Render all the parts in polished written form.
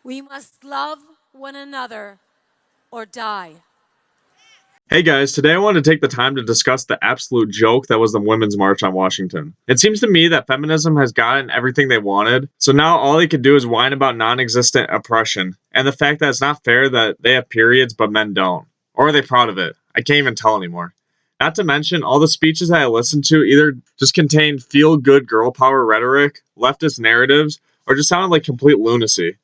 We must love one another or die. Hey guys, today I wanted to take the time to discuss the absolute joke that was the Women's March on Washington. It seems to me that feminism has gotten everything they wanted, so now all they could do is whine about non-existent oppression, and the fact that it's not fair that they have periods but men don't. Or are they proud of it? I can't even tell anymore. Not to mention, all the speeches that I listened to either just contained feel-good girl power rhetoric, leftist narratives, or just sounded like complete lunacy.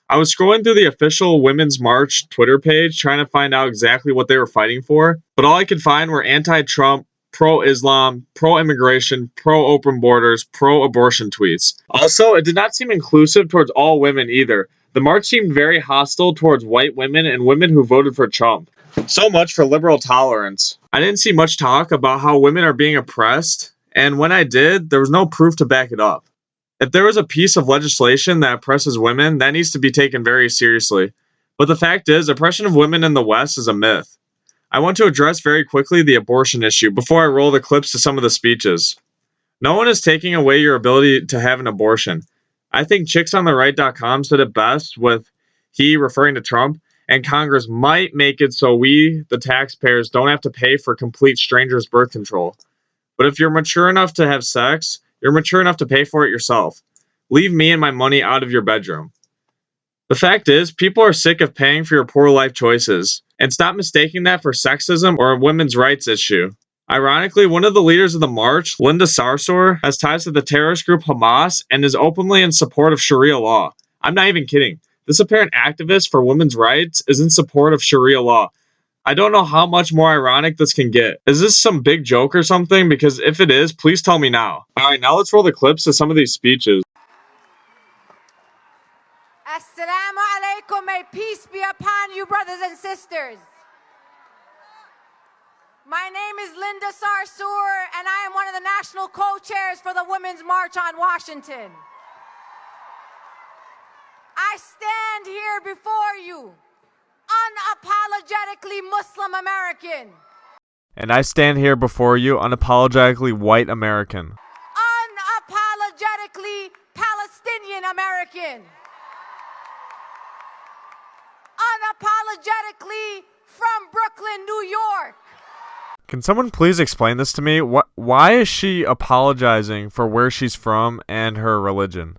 I was scrolling through the official Women's March Twitter page trying to find out exactly what they were fighting for, but all I could find were anti-Trump, pro-Islam, pro-immigration, pro-open borders, pro-abortion tweets. Also, it did not seem inclusive towards all women either. The march seemed very hostile towards white women and women who voted for Trump. So much for liberal tolerance. I didn't see much talk about how women are being oppressed, and when I did, there was no proof to back it up. If there was a piece of legislation that oppresses women, that needs to be taken very seriously. But the fact is, oppression of women in the West is a myth. I want to address very quickly the abortion issue before I roll the clips to some of the speeches. No one is taking away your ability to have an abortion. I think chicksontheright.com said it best with he referring to Trump, and Congress might make it so we, the taxpayers, don't have to pay for complete strangers' birth control. But if you're mature enough to have sex, you're mature enough to pay for it yourself. Leave me and my money out of your bedroom. The fact is, people are sick of paying for your poor life choices, and stop mistaking that for sexism or a women's rights issue. Ironically, one of the leaders of the march, Linda Sarsour, has ties to the terrorist group Hamas and is openly in support of Sharia law. I'm not even kidding. This apparent activist for women's rights is in support of Sharia law. I don't know how much more ironic this can get. Is this some big joke or something? Because if it is, please tell me now. Alright, now let's roll the clips to some of these speeches. Assalamu alaikum, may peace be upon you, brothers and sisters. My name is Linda Sarsour, and I am one of the national co-chairs for the Women's March on Washington. I stand here before you, unapologetically Muslim American. And I stand here before you, unapologetically white American. Unapologetically Palestinian American. Unapologetically from Brooklyn, New York. Can someone please explain this to me? Why is she apologizing for where she's from and her religion?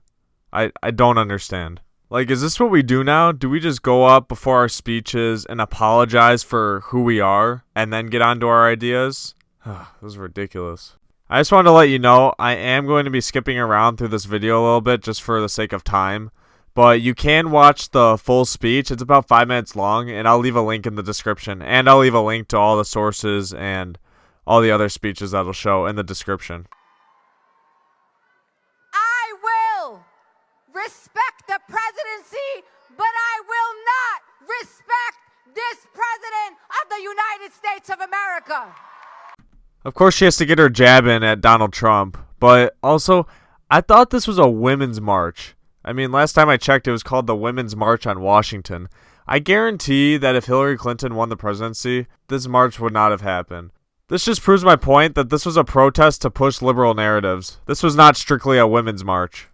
I don't understand. Like, is this what we do now? Do we just go up before our speeches and apologize for who we are and then get on to our ideas? This is ridiculous. I just wanted to let you know I am going to be skipping around through this video a little bit just for the sake of time. But you can watch the full speech. It's about 5 minutes long, and I'll leave a link in the description. And I'll leave a link to all the sources and all the other speeches that'll show in the description. I will respect the presidency, but I will not respect this president of the United States of America. Of course, she has to get her jab in at Donald Trump. But also, I thought this was a women's march. I mean, last time I checked, it was called the Women's March on Washington. I guarantee that if Hillary Clinton won the presidency, this march would not have happened. This just proves my point that this was a protest to push liberal narratives. This was not strictly a women's march.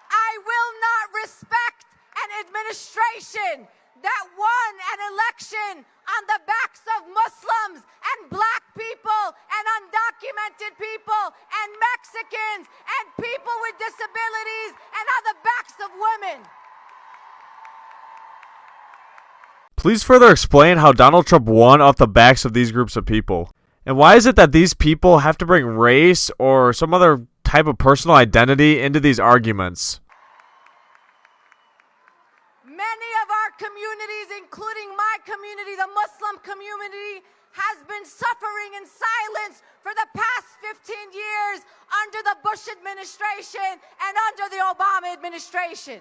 I will not respect an administration that won an election on the backs of Muslims and black people and undocumented people and Mexicans and people with disabilities and on the backs of women. Please further explain how Donald Trump won off the backs of these groups of people. And why is it that these people have to bring race or some other type of personal identity into these arguments? Many of our communities, including my community, the Muslim community, has been suffering in silence for the past 15 years under the Bush administration and under the Obama administration.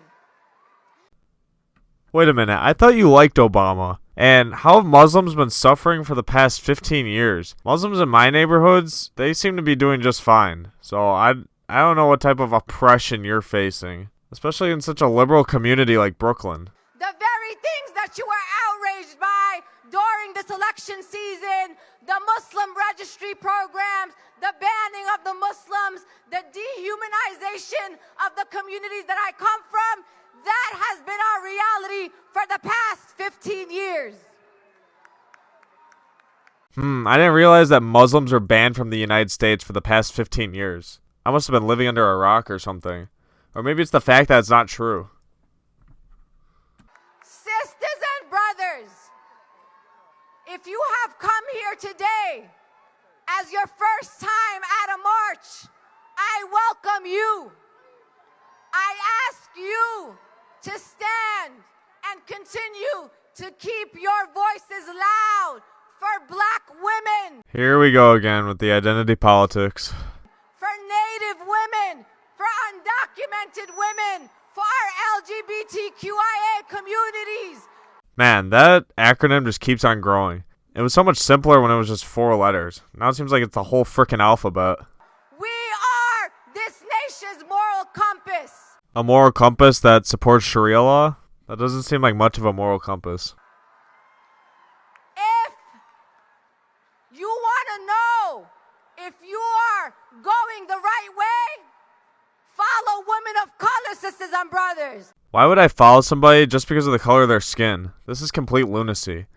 Wait a minute, I thought you liked Obama. And how have Muslims been suffering for the past 15 years? Muslims in my neighborhoods, they seem to be doing just fine. So I don't know what type of oppression you're facing, especially in such a liberal community like Brooklyn. The very things that you were outraged by during this election season, the Muslim registry programs, the banning of the Muslims, the dehumanization of the communities that I come from, that has been our reality for the past 15 years. I didn't realize that Muslims were banned from the United States for the past 15 years. I must have been living under a rock or something. Or maybe it's the fact that it's not true. Sisters and brothers, if you have come here today as your first time at a march, I welcome you. I ask you to stand and continue to keep your voices loud for Black women. Here we go again with the identity politics. For Native women, for undocumented women, for our LGBTQIA communities. Man, that acronym just keeps on growing. It was so much simpler when it was just 4 letters. Now it seems like it's the whole frickin' alphabet. We are this nation's moral compass. A moral compass that supports Sharia law? That doesn't seem like much of a moral compass. If you want to know if you are going the right way, follow women of color, sisters and brothers. Why would I follow somebody just because of the color of their skin? This is complete lunacy.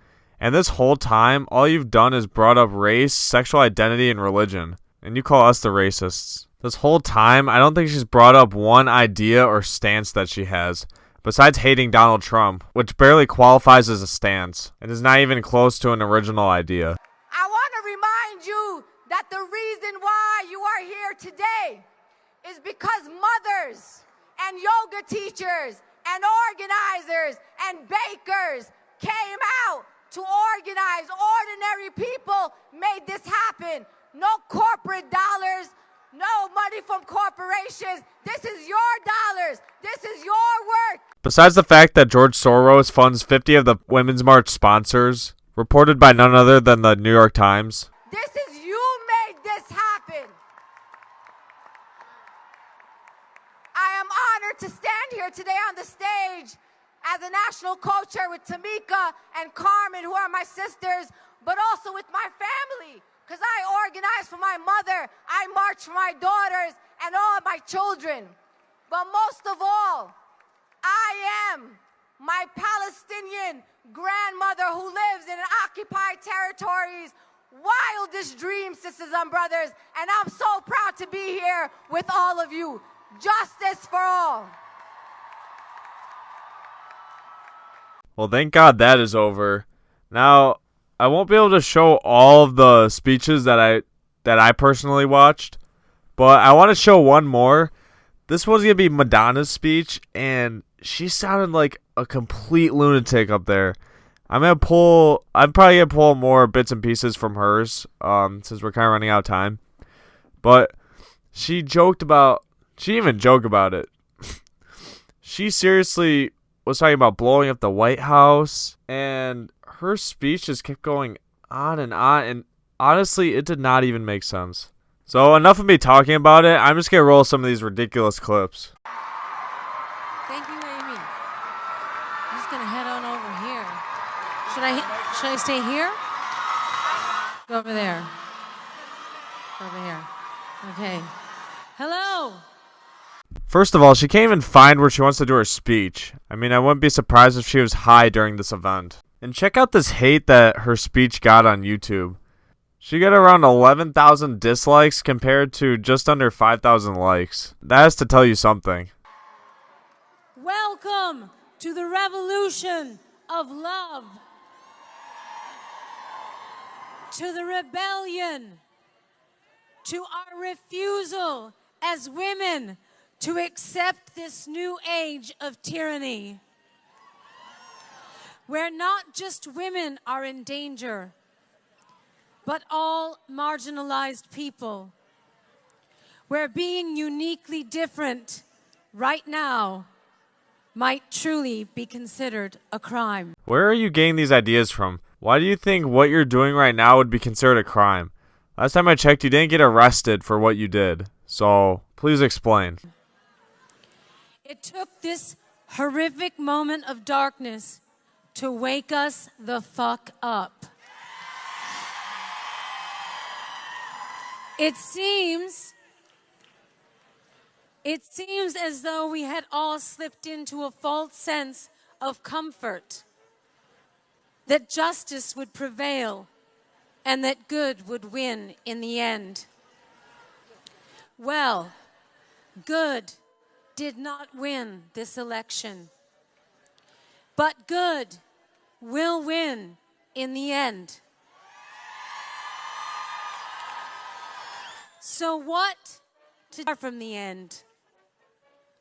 And this whole time, all you've done is brought up race, sexual identity, and religion. And you call us the racists. This whole time, I don't think she's brought up one idea or stance that she has, besides hating Donald Trump, which barely qualifies as a stance, and is not even close to an original idea. I want to remind you that the reason why you are here today is because mothers and yoga teachers and organizers and bakers came out to organize. Ordinary people made this happen. No corporate dollars, no money from corporations. This is your dollars. This is your work. Besides the fact that George Soros funds 50 of the Women's March sponsors, reported by none other than the New York Times. This is you made this happen. I am honored to stand here today on the stage as a national co-chair with Tamika and Carmen, who are my sisters, but also with my family, because I organize for my mother, I march for my daughters and all of my children. But most of all, I am my Palestinian grandmother who lives in occupied territories, wildest dreams, sisters and brothers, and I'm so proud to be here with all of you. Justice for all. Well, thank God that is over. Now, I won't be able to show all of the speeches that I personally watched, but I want to show one more. This was going to be Madonna's speech, and she sounded like a complete lunatic up there. I'm probably going to pull more bits and pieces from hers, since we're kind of running out of time. But she even joked about it. She seriously was talking about blowing up the White House, and her speech just kept going on, and honestly, it did not even make sense. So enough of me talking about it. I'm just going to roll some of these ridiculous clips. Thank you, Amy. I'm just going to head on over here. Should I stay here? Go over there. Over here. Okay. Hello. First of all, she can't even find where she wants to do her speech. I mean, I wouldn't be surprised if she was high during this event. And check out this hate that her speech got on YouTube. She got around 11,000 dislikes compared to just under 5,000 likes. That has to tell you something. Welcome to the revolution of love. To the rebellion. To our refusal as women to accept this new age of tyranny, where not just women are in danger, but all marginalized people, where being uniquely different right now might truly be considered a crime. Where are you getting these ideas from? Why do you think what you're doing right now would be considered a crime? Last time I checked, you didn't get arrested for what you did. So, please explain. It took this horrific moment of darkness to wake us the fuck up. It seems as though we had all slipped into a false sense of comfort, that justice would prevail and that good would win in the end. Well, good did not win this election, but good will win in the end. So what to start from the end?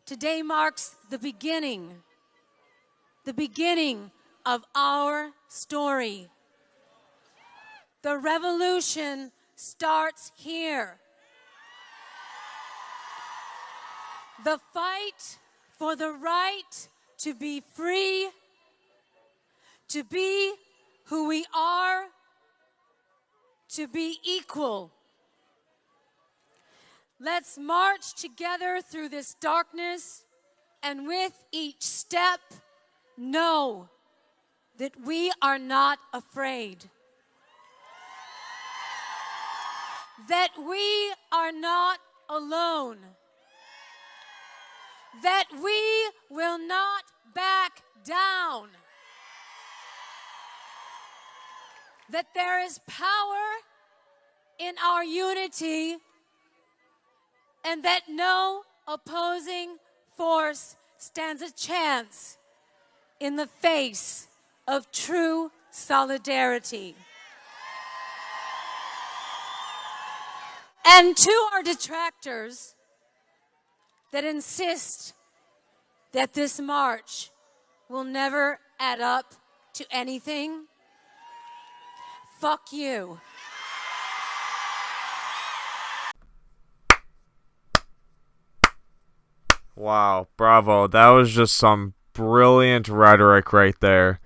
Today marks the beginning of our story. The revolution starts here. The fight for the right to be free, to be who we are, to be equal. Let's march together through this darkness, and with each step, know that we are not afraid. That we are not alone. That we will not back down. That there is power in our unity, and that no opposing force stands a chance in the face of true solidarity. And to our detractors that insist that this march will never add up to anything, fuck you. Wow, bravo. That was just some brilliant rhetoric right there.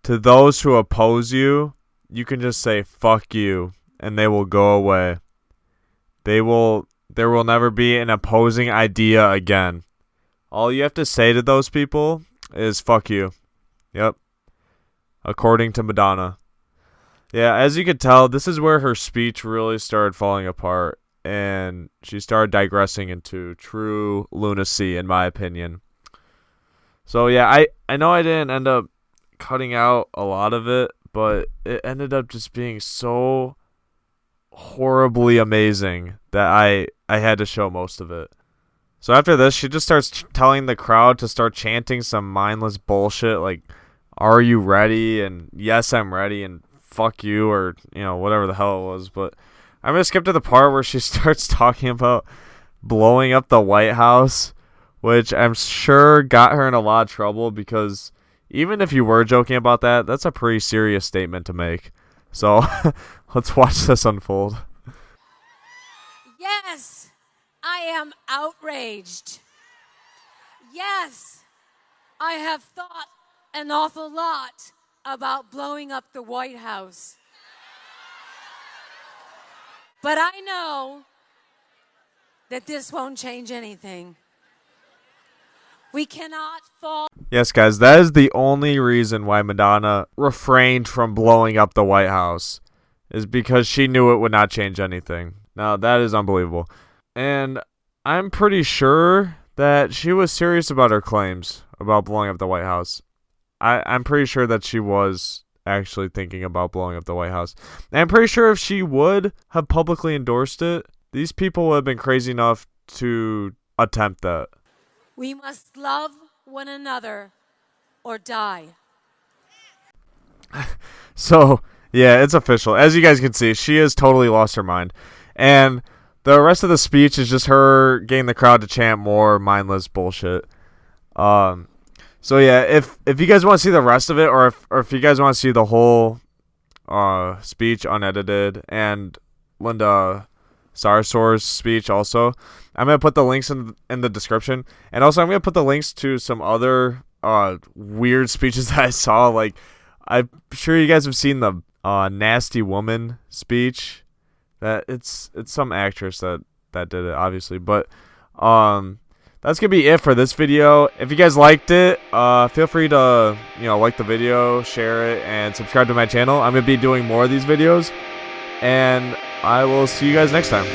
To those who oppose you, you can just say fuck you and they will go away. There will never be an opposing idea again. All you have to say to those people is fuck you. Yep. According to Madonna. Yeah, as you could tell, this is where her speech really started falling apart, and she started digressing into true lunacy, in my opinion. So yeah, I know I didn't end up cutting out a lot of it, but it ended up just being so horribly amazing that I had to show most of it. So after this, she just starts telling the crowd to start chanting some mindless bullshit like, "Are you ready?" and "Yes, I'm ready," and "Fuck you," or, whatever the hell it was. But I'm going to skip to the part where she starts talking about blowing up the White House, which I'm sure got her in a lot of trouble, because even if you were joking about that, that's a pretty serious statement to make. So let's watch this unfold. Yes, I am outraged. Yes, I have thought an awful lot about blowing up the White House. But I know that this won't change anything. We cannot fall. Yes, guys, that is the only reason why Madonna refrained from blowing up the White House, is because she knew it would not change anything. Now, that is unbelievable. And I'm pretty sure that she was serious about her claims about blowing up the White House. I'm pretty sure that she was actually thinking about blowing up the White House. And I'm pretty sure if she would have publicly endorsed it, these people would have been crazy enough to attempt that. We must love one another or die. So, yeah, it's official. As you guys can see, she has totally lost her mind. And the rest of the speech is just her getting the crowd to chant more mindless bullshit. So yeah, if you guys want to see the rest of it, or if you guys want to see the whole speech unedited, and Linda Sarsaw's speech also, I'm going to put the links in the description. And also I'm going to put the links to some other weird speeches that I saw. Like, I'm sure you guys have seen the Nasty Woman speech. That it's some actress that did it, obviously. But the that's gonna be it for this video. If you guys liked it, feel free to, like the video, share it, and subscribe to my channel. I'm gonna be doing more of these videos, and I will see you guys next time.